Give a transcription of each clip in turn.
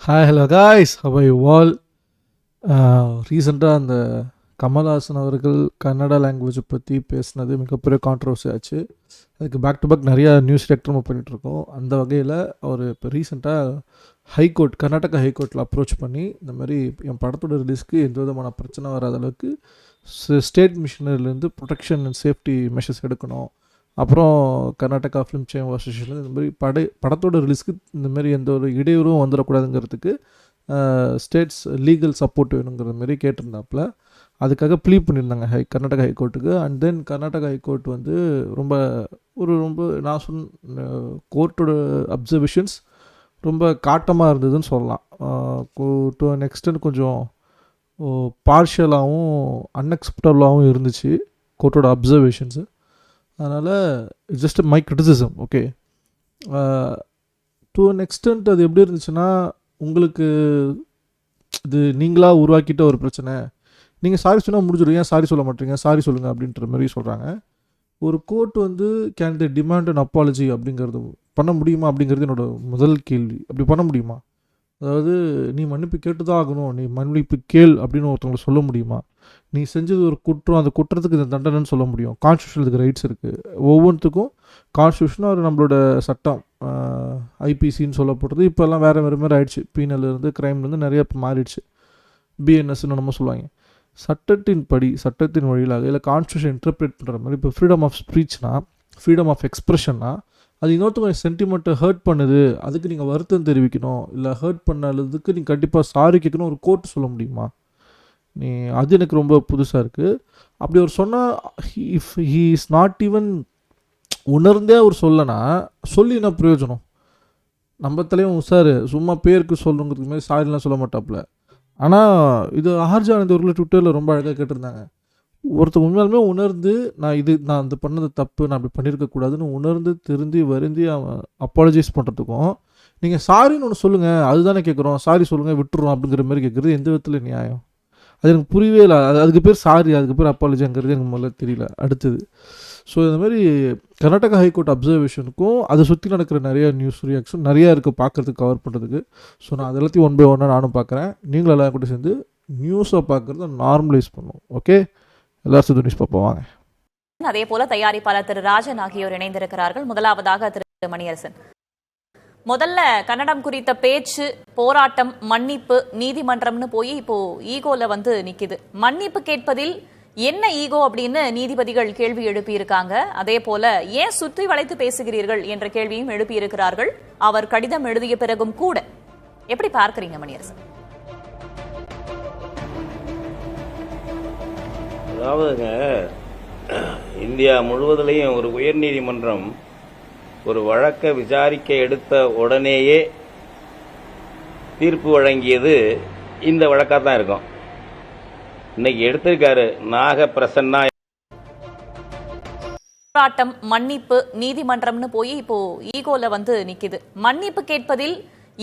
Hi hello guys how you all. ரீசெண்டாக அந்த கமல்ஹாசன் அவர்கள் கன்னடா லாங்குவேஜை பற்றி பேசினது மிகப்பெரிய கான்ட்ரவர்சி ஆச்சு. அதுக்கு பேக் டு பேக் நிறையா நியூஸ் ரியாக்ட் நம்ம பண்ணிகிட்ருக்கோம். அந்த வகையில் அவர் இப்போ ரீசெண்டாக ஹைகோர்ட் கர்நாடகா ஹைகோர்ட்டில் அப்ரோச் பண்ணி இந்த மாதிரி என் படத்தோட ரிலீஸ்க்கு எந்த விதமான பிரச்சனை வராத அளவுக்கு ஸ்டேட் மிஷினரிலேருந்து ப்ரொடெக்ஷன் அண்ட் சேஃப்டி மெஷர்ஸ் எடுக்கணும். அப்புறம் கர்நாடகா ஃபிலிம் சேம்பர் அசோசியேஷனில் இந்த மாதிரி படத்தோட ரிலீஸ்க்கு இந்தமாரி எந்த ஒரு இடையூறும் வந்துடக்கூடாதுங்கிறதுக்கு ஸ்டேட்ஸ் லீகல் சப்போர்ட் வேணுங்கிற மாதிரி கேட்டிருந்தாப்புல. அதுக்காக ப்ளீ பண்ணியிருந்தாங்க கர்நாடகா ஹைகோர்ட்டுக்கு. அண்ட் தென் கர்நாடகா ஹைகோர்ட் வந்து ரொம்ப நான் கோர்ட்டோட அப்சர்வேஷன்ஸ் ரொம்ப காட்டமாக இருந்ததுன்னு சொல்லலாம். டு அன் எக்ஸ்டென்ட் கொஞ்சம் பார்ஷியலாகவும் அன்எக்ஸ்பெக்டபுளாகவும் இருந்துச்சு கோர்ட்டோட அப்சர்வேஷன்ஸு. அதனால் it's just my criticism. Okay, to an extent அது எப்படி இருந்துச்சுன்னா, உங்களுக்கு இது நீங்களாக உருவாக்கிட்ட ஒரு பிரச்சனை, நீங்கள் சாரி சொன்னால் முடிஞ்சிடும், ஏன் சாரி சொல்ல மாட்டீங்க, சாரி சொல்லுங்கள் அப்படின்ற மாதிரி சொல்கிறாங்க. ஒரு கோர்ட் வந்து can they demand an apology அப்படிங்கிறது பண்ண முடியுமா அப்படிங்கிறது என்னோடய முதல் கேள்வி. அப்படி பண்ண முடியுமா? அதாவது நீ மன்னிப்பு கேட்டு தான் ஆகணும், நீ மன்னிப்பு கேள் அப்படின்னு ஒருத்தவங்களை சொல்ல முடியுமா? நீ செஞ்சது ஒரு குற்றம், அந்த குற்றத்துக்கு இந்த தண்டனைன்னு சொல்ல முடியும். கான்ஸ்டியூஷனுக்கு ரைட்ஸ் இருக்குது. ஒவ்வொன்றுத்துக்கும் கான்ஸ்டியூஷனும் ஒரு நம்மளோட சட்டம் ஐபிசின்னு சொல்லப்படுறது இப்போல்லாம் வேறு மாதிரி ஆயிடுச்சு. பீனலேருந்து க்ரைம்லேருந்து நிறைய இப்போ மாறிடுச்சு. பிஎன்எஸ்ன்னு நம்ம சொல்லுவாங்க. சட்டத்தின் வழியிலாக இல்லை கான்ஸ்டியூஷன் இன்டர்பிரேட் பண்ணுற மாதிரி இப்போ ஃப்ரீடம் ஆஃப் ஸ்பீச்னா, ஃப்ரீடம் ஆஃப் எக்ஸ்ப்ரெஷன்னா, அது இன்னொருத்தவங்க சென்டிமெண்ட்டை ஹர்ட் பண்ணுது, அதுக்கு நீங்கள் வருத்தம் தெரிவிக்கணும், இல்லை ஹர்ட் பண்ணதுக்கு நீங்கள் கண்டிப்பாக சாரி கேட்கணும் ஒரு கோர்ட் சொல்ல முடியுமா? அது எனக்கு ரொம்ப புதுசாக இருக்குது. அப்படி அவர் சொன்னால், if he is not even உணர்ந்தே அவர் சொல்லனா சொல்லி என்ன பிரயோஜனம்? நம்ம தலையும் உஷாரு, சும்மா பேருக்கு சொல்லுங்கிறதுக்கு மாதிரி சாரிலாம் சொல்ல மாட்டாப்புல. ஆனால் இது ஆர்ஜானந்த் அவர்கள் ட்விட்டரில் ரொம்ப அழகாக கேட்டிருந்தாங்க. ஒருத்தர் உண்மையாலுமே உணர்ந்து நான் அந்த பண்ணது தப்பு, நான் அப்படி பண்ணியிருக்கக்கூடாதுன்னு உணர்ந்து திருந்தி வருந்தி அவன் அப்பாலஜைஸ் பண்ணுறதுக்கும் நீங்கள் சாரின்னு ஒன்று சொல்லுங்கள், அதுதானே கேட்குறோம், சாரி சொல்லுங்கள் விட்டுறோம் அப்படிங்கிற மாதிரி கேட்குறது எந்த விதத்தில் நியாயம்? அது எனக்கு புரியவே இல்லை. அதுக்கு பேர் சாரி, அதுக்கு பேர் அப்பாலஜிங்கிறது எனக்கு முதல்ல தெரியல. அடுத்தது ஸோ இந்த மாதிரி கர்நாடகா ஹைகோர்ட் அப்சர்வேஷனுக்கும் அதை சுற்றி நடக்கிற நிறைய நியூஸ் ரியாக்ஷன் நிறையா இருக்குது பார்க்குறதுக்கு, கவர் பண்ணுறதுக்கு. ஸோ நான் அது எல்லாத்தையும் ஒன் பை ஒன்னாக நானும் பார்க்குறேன். நீங்களும் எல்லாம் கூட சேர்ந்து நியூஸை பார்க்குறத நார்மலைஸ் பண்ணுவோம். ஓகே, எல்லாரும் சேர்ந்து நியூஸ் பார்ப்போம் வாங்க. அதே போல தயாரிப்பாளர் திரு ராஜன் ஆகியோர் இணைந்திருக்கிறார்கள். முதலாவதாக திரு மணியரசன், முதல்ல கன்னடம் குறித்த பேச்சு, போராட்டம், மன்னிப்பு, நீதிமன்றம்னு போய் இப்போ ஈகோல வந்து நிக்குது. மன்னிப்பு கேட்பதில் என்ன ஈகோ அப்படின்னு நீதிபதிகள் கேள்வி எழுப்பியிருக்காங்க. அதே போல ஏன் சுற்றி வளைத்து பேசுகிறீர்கள் என்ற கேள்வியும் எழுப்பியிருக்கிறார்கள். அவர் கடிதம் எழுதிய பிறகும் கூட. எப்படி பார்க்கிறீங்க மணியரசன்? அதாவதுங்க, இந்தியா முழுவதிலையும் ஒரு உயர் நீதிமன்றம் ஒரு வழக்கை விசாரிக்க எடுத்த உடனேயே தீர்ப்பு வழங்கியது இந்த வழக்காக தான் இருக்கும். இன்னைக்கு எடுத்திருக்காரு நாக பிரசன்னா. போராட்டம், மன்னிப்பு, நீதிமன்றம்னு போய் இப்போ ஈகோல வந்து நிக்குது. மன்னிப்பு கேட்பதில்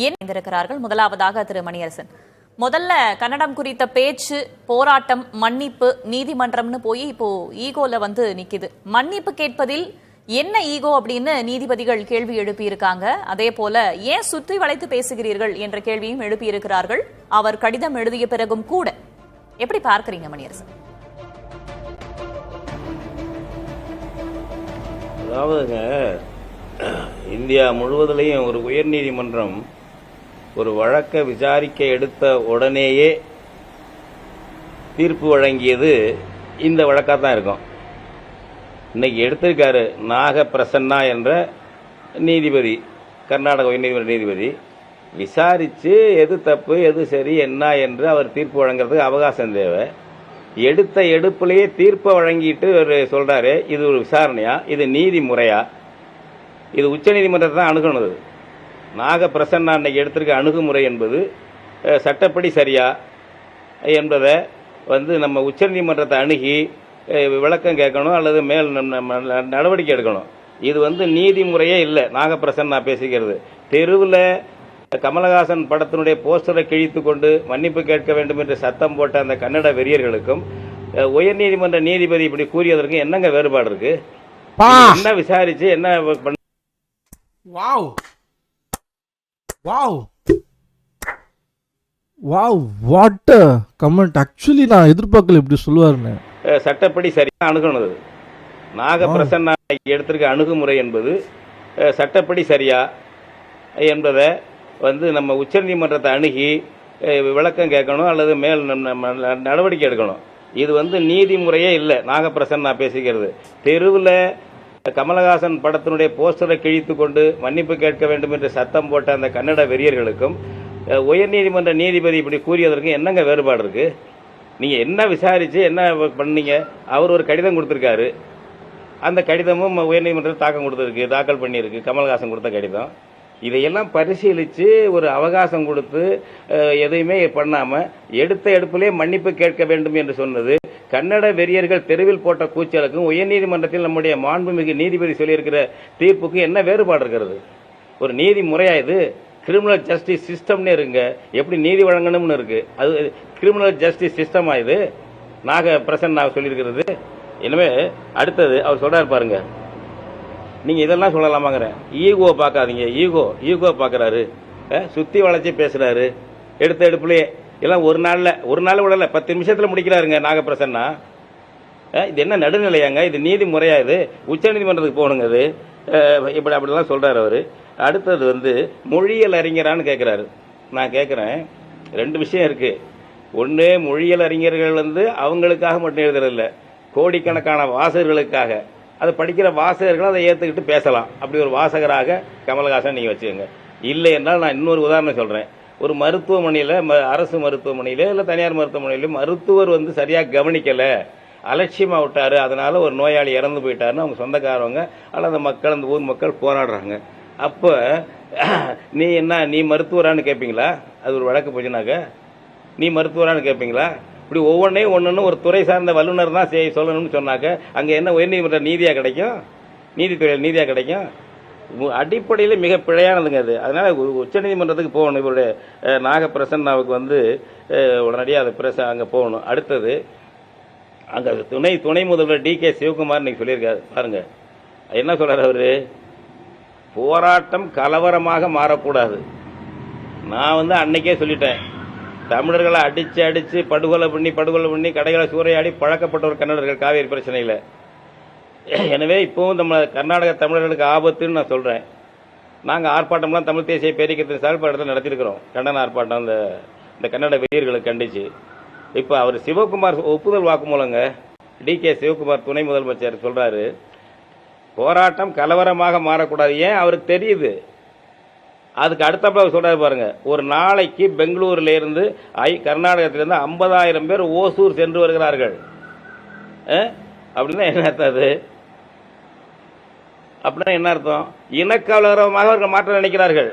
என்ன இருக்கிறார்கள்? முதலாவதாக திரு மணியரசன், முதல்ல கன்னடம் குறித்த பேச்சு, போராட்டம், மன்னிப்பு, நீதிமன்றம்னு போய் இப்போ ஈகோல வந்து நிக்குது. மன்னிப்பு கேட்பதில் என்ன ஈகோ அப்படின்னு நீதிபதிகள் கேள்வி எழுப்பியிருக்காங்க. அதே போல ஏன் சுற்றி வளைத்து பேசுகிறீர்கள் என்ற கேள்வியும் எழுப்பியிருக்கிறார்கள். அவர் கடிதம் எழுதிய பிறகும் கூட. எப்படி பார்க்கிறீங்க மணியரசன்? அதாவதுங்க, இந்தியா முழுவதிலையும் ஒரு உயர் நீதிமன்றம் ஒரு வழக்கை விசாரிக்க எடுத்த உடனேயே தீர்ப்பு வழங்கியது இந்த வழக்காக தான் இருக்கும். இன்னைக்கு எடுத்திருக்காரு நாக பிரசன்னா என்ற நீதிபதி, கர்நாடக உயர்நீதிமன்ற நீதிபதி. விசாரித்து எது தப்பு எது சரி என்ன என்று அவர் தீர்ப்பு வழங்குறதுக்கு அவகாசம் தேவை. எடுத்த எடுப்புலேயே தீர்ப்பை வழங்கிட்டு அவர் சொல்கிறாரு, இது ஒரு விசாரணையா, இது நீதி முறையா, இது உச்சநீதிமன்றத்தை தான் அணுகணுது. நாக பிரசன்னா அன்னைக்கு எடுத்திருக்க அணுகுமுறை என்பது சட்டப்படி சரியா என்பதை நம்ம உச்சநீதிமன்றத்தை அணுகி விளக்கம் கேட்கணும் அல்லது மேல் நடவடிக்கை எடுக்கணும். இது நீதிமுறையே இல்லை. நாகப்பிரசன்னா பேசுகிறது தெருவில் கமலஹாசன் படத்தினுடைய போஸ்டரை கிழித்து கொண்டு மன்னிப்பு கேட்க வேண்டும் என்று சத்தம் போட்ட அந்த கன்னட வெறியர்களுக்கும் உயர்நீதிமன்ற நீதிபதி இப்படி கூறியதற்கும் என்னங்க வேறுபாடு இருக்கு? என்ன விசாரிச்சு என்ன wow wow wow, what a comment. Actually நான் எதிர்பார்க்கல இப்படி சொல்லுவாருன்னு. சட்டப்படி சரியாக அணுகணும். நாகப்பிரசன்னா எடுத்திருக்க அணுகுமுறை என்பது சட்டப்படி சரியா என்பதை வந்து நம்ம உச்சநீதிமன்றத்தை அணுகி விளக்கம் கேட்கணும் அல்லது மேல் நடவடிக்கை எடுக்கணும். இது வந்து நீதிமுறையே இல்லை. நாகப்பிரசன்னா பேசிக்கிறது தெருவில் கமலஹாசன் படத்தினுடைய போஸ்டரை கிழித்து கொண்டு மன்னிப்பு கேட்க வேண்டும் என்று சத்தம் போட்ட அந்த கன்னட வெறியர்களுக்கும் உயர்நீதிமன்ற நீதிபதி இப்படி கூறியதற்கும் என்னங்க வேறுபாடு இருக்குது? நீங்கள் என்ன விசாரித்து என்ன பண்ணீங்க? அவர் ஒரு கடிதம் கொடுத்துருக்காரு. அந்த கடிதமும் உயர்நீதிமன்றத்தில் தாக்கல் பண்ணியிருக்கு, கமல்ஹாசன் கொடுத்த கடிதம். இதையெல்லாம் பரிசீலித்து ஒரு அவகாசம் கொடுத்து எதையுமே பண்ணாமல் எடுத்த எடுப்பிலே மன்னிப்பு கேட்க வேண்டும் என்று சொன்னது கன்னட வெறியர்கள் தெருவில் போட்ட கூச்சலுக்கும் உயர்நீதிமன்றத்தில் நம்முடைய மாண்புமிகு நீதிபதி சொல்லியிருக்கிற தீர்ப்புக்கு என்ன வேறுபாடு இருக்கிறது? ஒரு நீதி முறையா இது? கிரிமினல் ஜஸ்டிஸ் சிஸ்டம்னே இருங்க, எப்படி நீதி வழங்கணும்னு இருக்கு. அது கிரிமினல் ஜஸ்டிஸ் சிஸ்டமா இது? பிரசன்னா சொல்லியிருக்கிறது. எனவே அடுத்தது அவர் சொல்றாரு பாருங்க, நீங்க இதெல்லாம் சொல்லலாமாங்கிறேன். ஈகோ பார்க்காதீங்க. ஈகோ பார்க்குறாரு, சுத்தி வளைச்சி பேசுறாரு. எடுத்த எடுப்புலேயே எல்லாம் ஒரு நாள் விடல 10 நிமிஷத்தில் முடிக்கிறாருங்க நாகப்பிரசன்னா. இது என்ன நடுநிலையாங்க? இது நீதி முறையா? இது உச்சநீதிமன்றத்துக்கு போகணுங்க. இது இப்படி அப்படிலாம் சொல்றாரு அவர். அடுத்தது வந்து மொழியியல் அறிஞரான்னு கேட்குறாரு. நான் கேட்குறேன், 2 விஷயம் இருக்குது. ஒன்று, மொழியியல் அறிஞர்கள் வந்து அவங்களுக்காக மட்டும் எழுதுறதில்ல, கோடிக்கணக்கான வாசகர்களுக்காக. அதை படிக்கிற வாசகர்கள் அதை ஏற்றுக்கிட்டு பேசலாம். அப்படி ஒரு வாசகராக கமல்ஹாசன் நீங்கள் வச்சுக்கோங்க. இல்லை என்றால் நான் இன்னொரு உதாரணம் சொல்கிறேன். ஒரு மருத்துவமனையில், அரசு மருத்துவமனையில் இல்லை தனியார் மருத்துவமனையில் மருத்துவர் வந்து சரியாக கவனிக்கலை, அலட்சியமாக விட்டார், அதனால் ஒரு நோயாளி இறந்து போயிட்டாருன்னு அவங்க சொந்தக்காரவங்க அல்லது மக்கள், அந்த ஊர் மக்கள் போராடுறாங்க. அப்போ நீ மருத்துவரான்னு கேட்பீங்களா? அது ஒரு வழக்கு போச்சுனாக்க நீ மருத்துவரான்னு கேட்பீங்களா? இப்படி ஒவ்வொன்றையும் ஒன்று ஒரு துறை சார்ந்த வல்லுநர் தான் சொல்லணும்னு சொன்னாக்க அங்கே என்ன உயர்நீதிமன்ற நீதியாக கிடைக்கும்? நீதித்துறையில் நீதியாக கிடைக்கும்? அடிப்படையில் மிக பிழையானதுங்க அது. அதனால் உச்சநீதிமன்றத்துக்கு போகணும். இவருடைய நாகப்பிரசன்னாவுக்கு வந்து உடனடியாக அது அங்கே போகணும். அடுத்தது, அங்கே துணை முதல்வர் DK சிவகுமார் இன்னைக்கு சொல்லியிருக்காரு பாருங்க. என்ன சொல்கிறார் அவர்? போராட்டம் கலவரமாக மாறக்கூடாது. நான் வந்து அன்னைக்கே சொல்லிட்டேன், தமிழர்களை அடித்து படுகொலை பண்ணி கடைகளை சூறையாடி பழக்கப்பட்டவர் கன்னடர்கள் காவேரி பிரச்சனையில். எனவே இப்போவும் நம்ம கர்நாடக தமிழர்களுக்கு ஆபத்துன்னு நான் சொல்கிறேன். நாங்கள் ஆர்ப்பாட்டம்லாம் தமிழ் தேசிய பேரியக்கத்தின் செயல்பாடு நடத்தியிருக்கிறோம். கண்டன ஆர்ப்பாட்டம் இந்த கன்னட வெறியர்களுக்கு கண்டிச்சு. இப்போ அவர் சிவகுமார் ஒப்புதல் வாக்குமூலங்க, DK சிவகுமார் துணை முதலமைச்சர் சொல்கிறாரு, போராட்டம் கலவரமாக மாறக்கூடாது. ஏன்? அவருக்கு தெரியுது. அதுக்கு அடுத்தப்ப அவர் சொல்றாரு பாருங்க, ஒரு நாளைக்கு பெங்களூர்ல இருந்து கர்நாடகத்திலிருந்து 50,000 பேர் ஓசூர் சென்று வருகிறார்கள். அப்படின்னா என்ன அர்த்தம்? அது அப்படின்னா என்ன அர்த்தம்? இனக்கலவரமாக அவர்கள் மாற்ற நினைக்கிறார்கள்.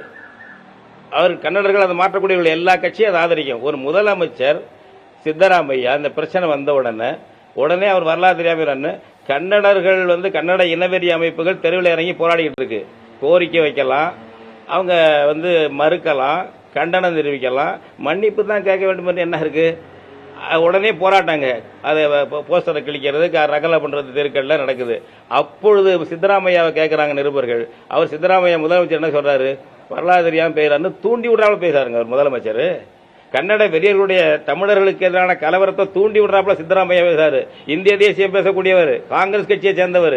அவர் கன்னடர்கள் அதை மாற்றக்கூடிய எல்லா கட்சியும் அதை ஆதரிக்கும். ஒரு முதலமைச்சர் சித்தராமையா இந்த பிரச்சனை வந்த உடனே அவர் வரலாறு தெரியாமல் கன்னடர்கள் வந்து கன்னட இனவெறி அமைப்புகள் தெருவில் இறங்கி போராடிக்கிட்டு இருக்கு. கோரிக்கை வைக்கலாம், அவங்க வந்து மறுக்கலாம், கண்டனம் தெரிவிக்கலாம், மன்னிப்பு தான் கேட்க வேண்டும் என்று என்ன இருக்கு? உடனே போராட்டாங்க. அதை போஸ்டரை கிழிக்கிறது, ரகலை பண்ணுறது தெருக்கள்ல நடக்குது. அப்பொழுது சித்தராமையாவை கேட்குறாங்க நிருபர்கள். அவர் சித்தராமையா முதலமைச்சர் என்ன சொல்றாரு? வரலாறு தெரியாமல் பேசுறாருன்னு தூண்டி விடுறாமல் பேசுறாருங்க அவர் முதலமைச்சர். கன்னட வெறியர்களுடைய தமிழர்களுக்கு எதிரான கலவரத்தை தூண்டி விடுறாப்புல சித்தராமையா பேசுறாரு. இந்திய தேசியம் பேசக்கூடியவர், காங்கிரஸ் கட்சியை சேர்ந்தவர்.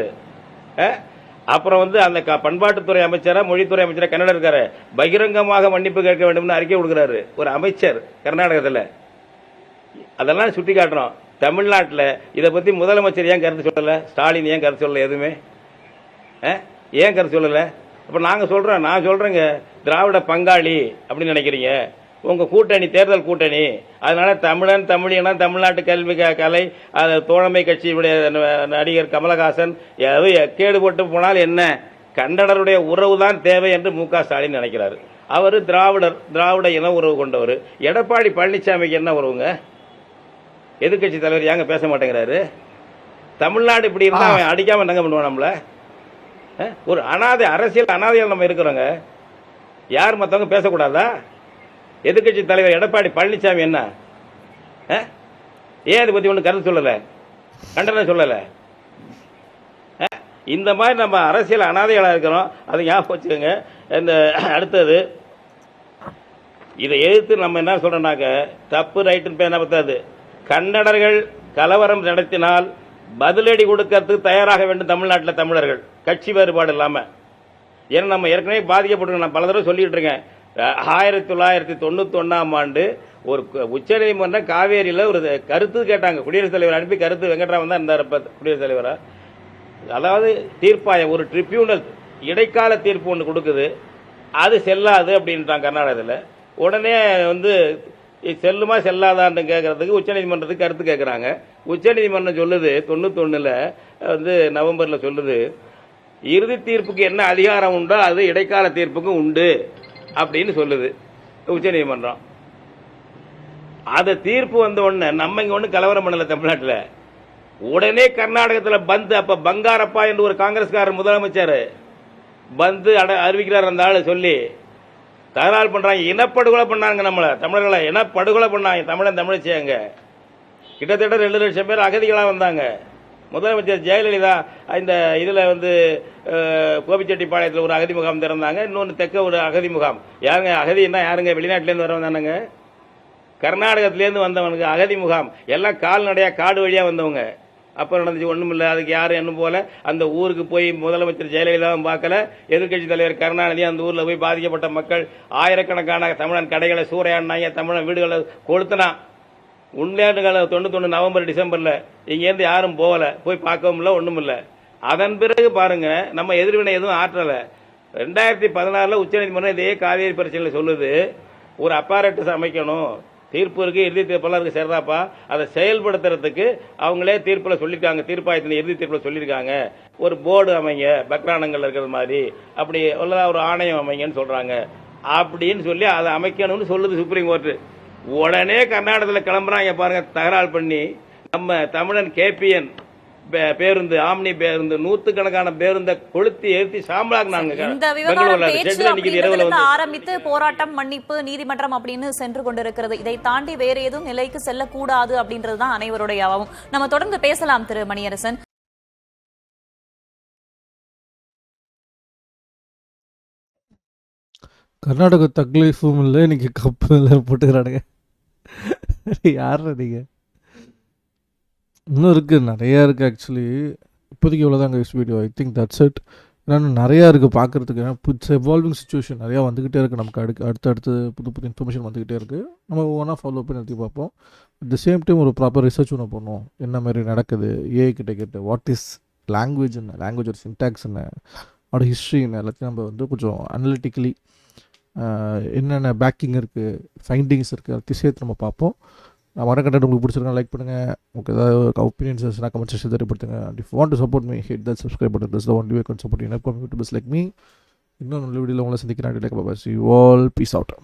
அப்புறம் வந்து அந்த பண்பாட்டுத்துறை அமைச்சரா மொழித்துறை அமைச்சரா கன்னடம் இருக்காரு, பகிரங்கமாக மன்னிப்பு கேட்க வேண்டும்னு அறிக்கை கொடுக்குறாரு ஒரு அமைச்சர் கர்நாடகத்தில். அதெல்லாம் சுட்டி காட்டுறோம். தமிழ்நாட்டில் இதை பற்றி முதலமைச்சர் ஏன் கருத்து சொல்லலை? ஸ்டாலின் ஏன் கருத்து சொல்லலை? எதுவுமே ஏன் கருத்து சொல்லலை? அப்போ நான் சொல்கிறேங்க, திராவிட பங்காளி அப்படின்னு நினைக்கிறீங்க. உங்கள் கூட்டணி தேர்தல் கூட்டணி, அதனால தமிழினா தமிழ்நாட்டு கல்வி கலை தோழமை கட்சியுடைய நடிகர் கமலஹாசன் ஏதோ கேடு போட்டு போனால் என்ன, கன்னடருடைய உறவு தான் தேவை என்று MK ஸ்டாலின் நினைக்கிறாரு. அவர் திராவிட இன உறவு கொண்டவர். எடப்பாடி பழனிசாமிக்கு என்ன உறவுங்க? எதிர்கட்சி தலைவர் ஏங்க பேச மாட்டேங்கிறாரு? தமிழ்நாடு இப்படி இருந்தால் அவன் அடிக்காம என்னங்க பண்ணுவான் நம்மள? ஒரு அனாதை, அரசியல் அனாதையால் நம்ம இருக்கிறோங்க. யார் மற்றவங்க பேசக்கூடாதா? எதிர்கட்சி தலைவர் எடப்பாடி பழனிசாமி என்ன ஏன் அதை பற்றி ஒன்றும் கருத்து சொல்லலை, கண்டனம் சொல்லலை? இந்த மாதிரி நம்ம அரசியல் அனாதைகளாக இருக்கிறோம். அதை ஞாபகம் வச்சுக்கோங்க. இந்த அடுத்தது இதை எதிர்த்து நம்ம என்ன சொல்கிறோம்னாக்க தப்பு ரைட்டுன்னு பேர் என்ன பத்தாது. கன்னடர்கள் கலவரம் நடத்தினால் பதிலடி கொடுக்கறதுக்கு தயாராக வேண்டும் தமிழ்நாட்டில் தமிழர்கள், கட்சி வேறுபாடு இல்லாமல். ஏன்னா நம்ம ஏற்கனவே பாதிக்கப்பட்டிருக்கோம். நான் பல தடவை சொல்லிட்டு இருக்கேன். 1991ஆம் ஆண்டு ஒரு உச்சநீதிமன்றம் காவேரியில் ஒரு கருத்து கேட்டாங்க. குடியரசுத் தலைவர் அனுப்பி கருத்து, வெங்கட்ராமன் தான் இருந்தார் குடியரசுத் தலைவராக. அதாவது தீர்ப்பாயம் ஒரு ட்ரிபியூனல் இடைக்கால தீர்ப்பு ஒன்று கொடுக்குது, அது செல்லாது அப்படின்ட்டாங்க கர்நாடகத்தில். உடனே செல்லுமா செல்லாதான்னு கேட்கறதுக்கு உச்சநீதிமன்றத்துக்கு கருத்து கேட்குறாங்க. உச்சநீதிமன்றம் சொல்லுது 91 நவம்பரில் சொல்லுது, இறுதி தீர்ப்புக்கு என்ன அதிகாரம் உண்டோ அது இடைக்கால தீர்ப்புக்கும் உண்டு அப்படின்னு சொல்லுது உச்சநீதிமன்றம். அந்த தீர்ப்பு வந்த உடனே நம்ம இங்கே ஒன்றும் கலவரம் பண்ணல தமிழ்நாட்டில். உடனே கர்நாடகத்தில் பந்த், அப்போ பங்காரப்பா என்று ஒரு காங்கிரஸ்காரர் முதலமைச்சர் பந்து அறிவிக்கிறார். அந்த ஆள் சொல்லி தகராறு பண்ணுறாங்க, இனப்படுகொலை பண்ணாங்க நம்மளை தமிழர்களை, இனப்படுகொலை பண்ணாங்க தமிழச்சியாங்க. கிட்டத்தட்ட 2 லட்சம் பேர் அகதிகளாக வந்தாங்க. முதலமைச்சர் ஜெயலலிதா இந்த இதில் கோபிச்செட்டிப்பாளையத்தில் ஒரு அகதி முகாம் திறந்தாங்க. இன்னொன்று தெற்க ஒரு அகதி முகாம். யாருங்க அகதின்னா யாருங்க? வெளிநாட்டிலேருந்து வரவங்க தானேங்க, கர்நாடகத்திலேருந்து வந்தவனுக்கு அகதி முகாம். எல்லாம் கால்நடையாக காடு வழியாக வந்தவங்க. அப்போ நடந்துச்சு ஒன்றும் இல்லை. அதுக்கு யாரும் என்ன போல அந்த ஊருக்கு போய் முதலமைச்சர் ஜெயலலிதாவும் பார்க்கல, எதிர்க்கட்சி தலைவர் கருணாநிதி அந்த ஊரில் போய் பாதிக்கப்பட்ட மக்கள் ஆயிரக்கணக்கான தமிழன் கடைகளை சூறையாடினாங்க, தமிழன் வீடுகளை கொளுத்தினான். உண்மையான 91 நவம்பர் டிசம்பரில் இங்கேருந்து யாரும் போகலை, போய் பார்க்கவும் இல்லை, ஒன்றும் இல்லை. அதன் பிறகு பாருங்க நம்ம எதிர்வினை எதுவும் ஆற்றலை. 2016 உச்சநீதிமன்றம் இதே காவேரி பிரச்சனையில் சொல்லுது, ஒரு அப்பாரட்டஸ் அமைக்கணும், தீர்ப்பு இருக்குது, இறுதி தீர்ப்பெல்லாம் இருக்குது, சரிதாப்பா, அதை செயல்படுத்துறதுக்கு அவங்களே தீர்ப்பில் சொல்லியிருக்காங்க, தீர்ப்பாயத்தின் இறுதி தீர்ப்பில் சொல்லியிருக்காங்க, ஒரு போர்டு அமைங்க பக்ரானங்கள் இருக்கிற மாதிரி, அப்படி ஒரு ஆணையம் அமைங்கன்னு சொல்கிறாங்க. அப்படின்னு சொல்லி அதை அமைக்கணும்னு சொல்லுது சுப்ரீம் கோர்ட்டு. உடனே கர்நாடகத்தில் கிளம்புறாங்க பாருங்க, தகராறு பண்ணி. நம்ம தமிழன் கேபிஎன் பேருந்து, ஆம்னி பேருந்து, 100கணக்கான பேருந்தை கொளுத்தி ஏற்றி சாம்பலாக்குனாங்க. இந்த விவகாரம் ஆரம்பித்து போராட்டம், மன்னிப்பு, நீதிமன்றம் அப்படின்னு சென்று கொண்டிருக்கிறது. இதை தாண்டி வேற எதுவும் நிலைக்கு செல்லக்கூடாது அப்படின்றதுதான் அனைவருடைய ஆவும். நம்ம தொடர்ந்து பேசலாம் திரு மணியரசன். கர்நாடக தக்லீஃபும் இல்லை, இன்னைக்கு கப்பு இல்லை போட்டுக்கிறானுங்க. யார் நீங்க? இன்னும் இருக்குது, நிறையா இருக்குது ஆக்சுவலி. இப்போதைக்கு இவ்வளோதாங்க is video. I think that's it. ஏன்னா நிறையா இருக்குது பார்க்குறதுக்கு. ஏன்னா இட்ஸ் எவால்விங் சுச்சுவேஷன், நிறையா வந்துக்கிட்டே இருக்குது. நமக்கு அடுத்தடுத்து புது இன்ஃபர்மேஷன் வந்துக்கிட்டே இருக்குது. நம்ம ஒவ்வொன்றா ஃபாலோ பண்ணி எடுத்து பார்ப்போம். அட் த சேம் டைம் ஒரு ப்ராப்பர் ரிசர்ச் ஒன்று பண்ணுவோம். என்ன மாதிரி நடக்குது, ஏஐ கிட்ட கேட்டு வாட் இஸ் லாங்குவேஜ், என்ன லாங்குவேஜோட சின்டாக்ஸ், என்ன அதோட ஹிஸ்ட்ரி, என்ன எல்லாத்தையும் நம்ம கொஞ்சம் அனலிட்டிக்கலி என்னென்ன பேக்கிங் இருக்குது, ஃபைண்டிங்ஸ் இருக்குது, எல்லாத்தையும் சேர்த்து நம்ம பார்ப்போம். நான் வர கண்டென்ட் உங்களுக்கு பிடிச்சிருக்கேன் லைக் பண்ணுங்கள். உங்களுக்கு ஏதாவது ஒப்பீனியன்ஸ் இருந்துச்சுன்னா கமெண்ட் செக்ஷன் தெரியப்படுத்துங்க. And if want to support me, hit that subscribe button. This the only way can support you like me. இன்னும் நல்ல வீடியோவில் உங்களை சந்திக்கிறேன். Like bye, C you all, peace out.